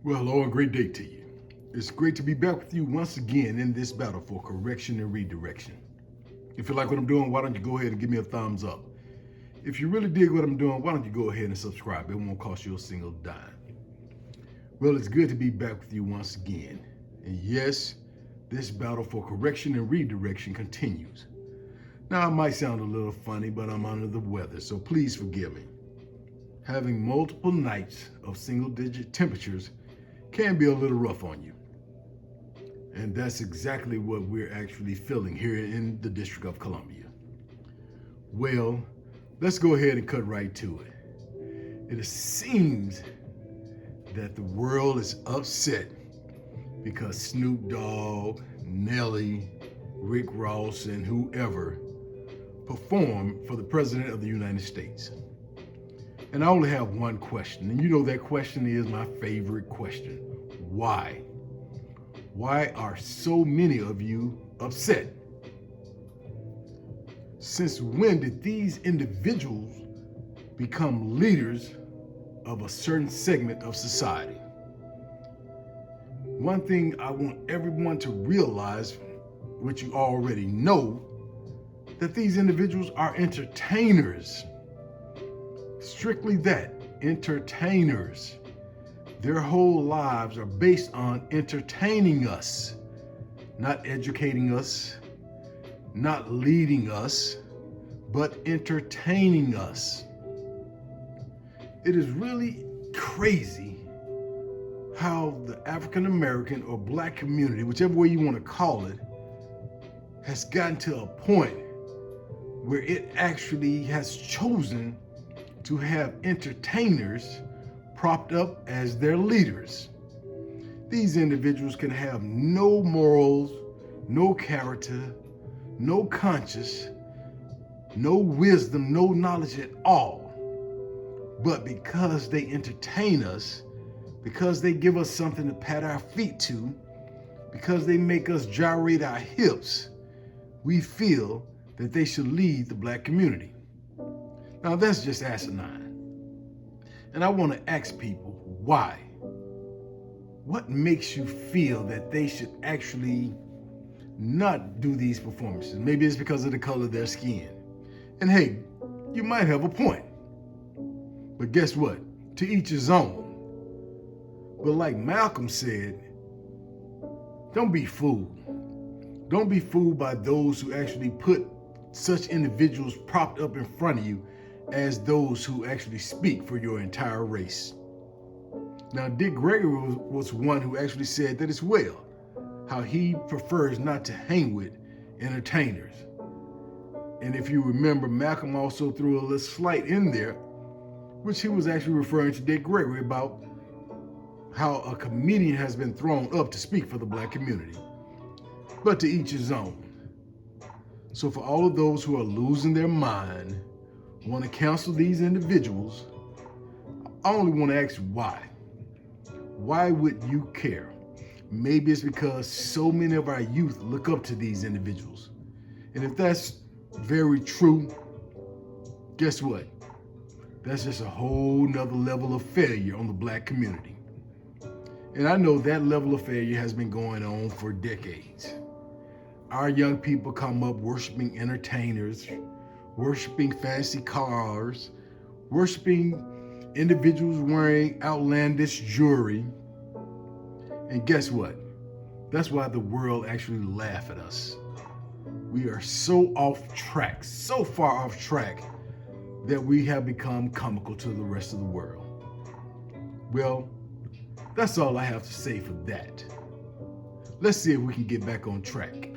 Well, hello and great day to you. It's great to be back with you once again in this battle for correction and redirection. If you like what I'm doing, why don't you go ahead and give me a thumbs up? If you really dig what I'm doing, why don't you go ahead and subscribe? It won't cost you a single dime. Well, it's good to be back with you once again. And yes, this battle for correction and redirection continues. Now, it might sound a little funny, but I'm under the weather, so please forgive me. Having multiple nights of single digit temperatures can be a little rough on you. And that's exactly what we're actually feeling here in the District of Columbia. Well, let's go ahead and cut right to it. It seems that the world is upset because Snoop Dogg, Nelly, Rick Ross, and whoever performed for the President of the United States. And I only have one question, and you know that question is my favorite question. Why? Why are so many of you upset? Since when did these individuals become leaders of a certain segment of society? One thing I want everyone to realize, which you already know, that these individuals are entertainers. Strictly that, entertainers. Their whole lives are based on entertaining us, not educating us, not leading us, but entertaining us. It is really crazy how the African American or black community, whichever way you want to call it, has gotten to a point where it actually has chosen to have entertainers propped up as their leaders. These individuals can have no morals, no character, no conscience, no wisdom, no knowledge at all. But because they entertain us, because they give us something to pat our feet to, because they make us gyrate our hips, we feel that they should lead the black community. Now that's just asinine. And I want to ask people, why? What makes you feel that they should actually not do these performances? Maybe it's because of the color of their skin. And hey, you might have a point. But guess what? To each his own. But like Malcolm said, don't be fooled. Don't be fooled by those who actually put such individuals propped up in front of you as those who actually speak for your entire race. Now, Dick Gregory was one who actually said that as well, how he prefers not to hang with entertainers. And if you remember, Malcolm also threw a little slight in there, which he was actually referring to Dick Gregory about how a comedian has been thrown up to speak for the black community. But to each his own. So for all of those who are losing their mind, want to counsel these individuals, I only want to ask why. Why would you care? Maybe it's because so many of our youth look up to these individuals. And if that's very true, guess what? That's just a whole nother level of failure on the black community. And I know that level of failure has been going on for decades. Our young people come up worshiping entertainers, worshiping fancy cars, worshiping individuals wearing outlandish jewelry. And guess what? That's why the world actually laughs at us. We are so off track, so far off track, that we have become comical to the rest of the world. Well, that's all I have to say for that. Let's see if we can get back on track.